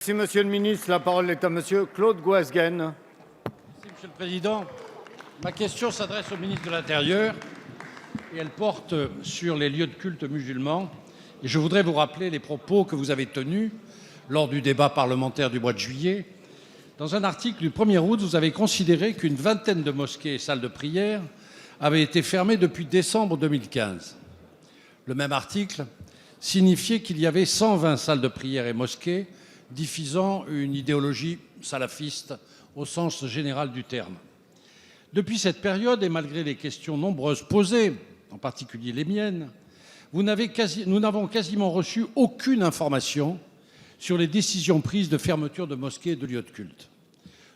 Merci, Monsieur le ministre. La parole est à Monsieur Claude Goasguen. Merci, Monsieur le Président. Ma question s'adresse au ministre de l'Intérieur et elle porte sur les lieux de culte musulmans. Et je voudrais vous rappeler les propos que vous avez tenus lors du débat parlementaire du mois de juillet. Dans un article du 1er août, vous avez considéré qu'une vingtaine de mosquées et salles de prière avaient été fermées depuis décembre 2015. Le même article signifiait qu'il y avait 120 salles de prière et mosquées diffusant une idéologie salafiste au sens général du terme. Depuis cette période, et malgré les questions nombreuses posées, en particulier les miennes, nous n'avons quasiment reçu aucune information sur les décisions prises de fermeture de mosquées et de lieux de culte.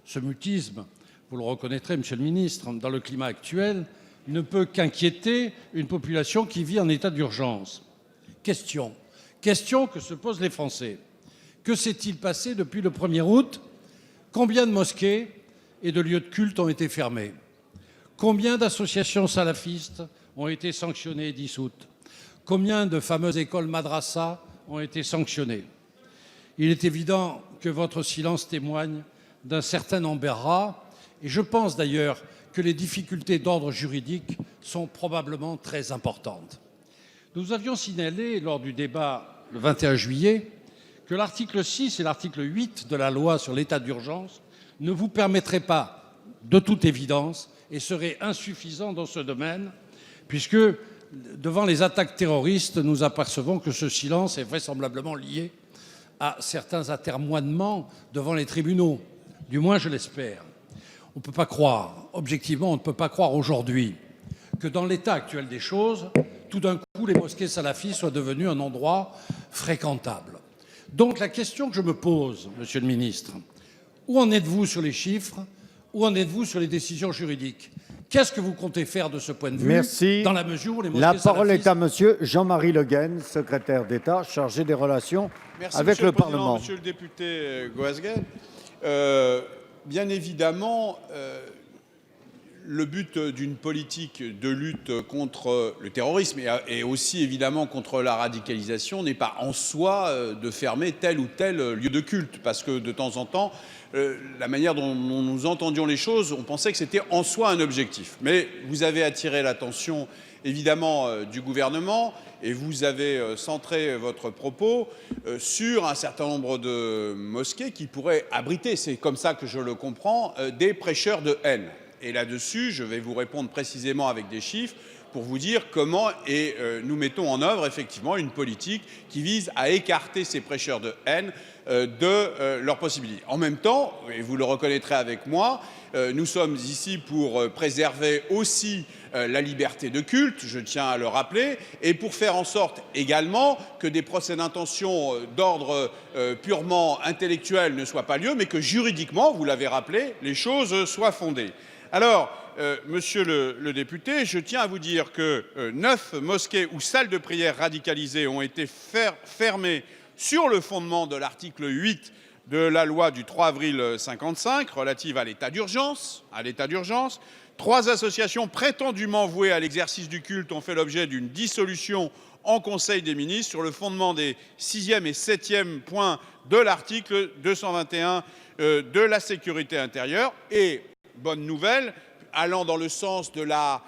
Ce mutisme, vous le reconnaîtrez, Monsieur le ministre, dans le climat actuel, ne peut qu'inquiéter une population qui vit en état d'urgence. Question que se posent les Français. Que s'est-il passé depuis le 1er août? Combien de mosquées et de lieux de culte ont été fermés? Combien d'associations salafistes ont été sanctionnées et dissoutes? Combien de fameuses écoles madrasa ont été sanctionnées? Il est évident que votre silence témoigne d'un certain embarras et je pense d'ailleurs que les difficultés d'ordre juridique sont probablement très importantes. Nous avions signalé lors du débat le 21 juillet que l'article 6 et l'article 8 de la loi sur l'état d'urgence ne vous permettraient pas, de toute évidence, et seraient insuffisants dans ce domaine, puisque devant les attaques terroristes, nous apercevons que ce silence est vraisemblablement lié à certains atermoiements devant les tribunaux. Du moins, je l'espère. On ne peut pas croire, objectivement, on ne peut pas croire aujourd'hui que dans l'état actuel des choses, tout d'un coup, les mosquées salafistes soient devenues un endroit fréquentable. Donc la question que je me pose, Monsieur le ministre, où en êtes-vous sur les chiffres? Où en êtes-vous sur les décisions juridiques? Qu'est-ce que vous comptez faire de ce point de vue? Merci. Dans la mesure où les mosquées La parole salafistes... est à Monsieur Jean-Marie Le Guen, secrétaire d'État chargé des relations avec le Parlement. Monsieur le député Goasguen, bien évidemment, le but d'une politique de lutte contre le terrorisme et aussi évidemment contre la radicalisation n'est pas en soi de fermer tel ou tel lieu de culte, parce que de temps en temps, la manière dont nous entendions les choses, on pensait que c'était en soi un objectif. Mais vous avez attiré l'attention évidemment du gouvernement et vous avez centré votre propos sur un certain nombre de mosquées qui pourraient abriter, c'est comme ça que je le comprends, des prêcheurs de haine. Et là-dessus, je vais vous répondre précisément avec des chiffres pour vous dire comment nous mettons en œuvre effectivement une politique qui vise à écarter ces prêcheurs de haine de leurs possibilités. En même temps, et vous le reconnaîtrez avec moi, nous sommes ici pour préserver aussi la liberté de culte, je tiens à le rappeler, et pour faire en sorte également que des procès d'intention d'ordre purement intellectuel ne soient pas lieu, mais que juridiquement, vous l'avez rappelé, les choses soient fondées. Alors, monsieur le député, je tiens à vous dire que 9 mosquées ou salles de prière radicalisées ont été fermées sur le fondement de l'article 8 de la loi du 3 avril 1955 relative à l'état d'urgence. 3 associations prétendument vouées à l'exercice du culte ont fait l'objet d'une dissolution en Conseil des ministres sur le fondement des 6e et 7e points de l'article 221 de la sécurité intérieure. Et bonne nouvelle, allant dans le sens de la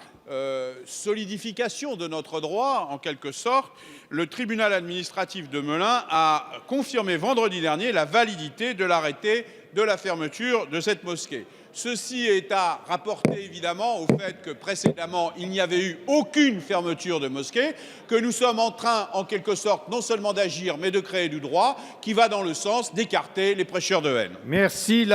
solidification de notre droit, en quelque sorte, le tribunal administratif de Melun a confirmé vendredi dernier la validité de l'arrêté de la fermeture de cette mosquée. Ceci est à rapporter évidemment au fait que précédemment il n'y avait eu aucune fermeture de mosquée, que nous sommes en train en quelque sorte non seulement d'agir mais de créer du droit qui va dans le sens d'écarter les prêcheurs de haine. Merci.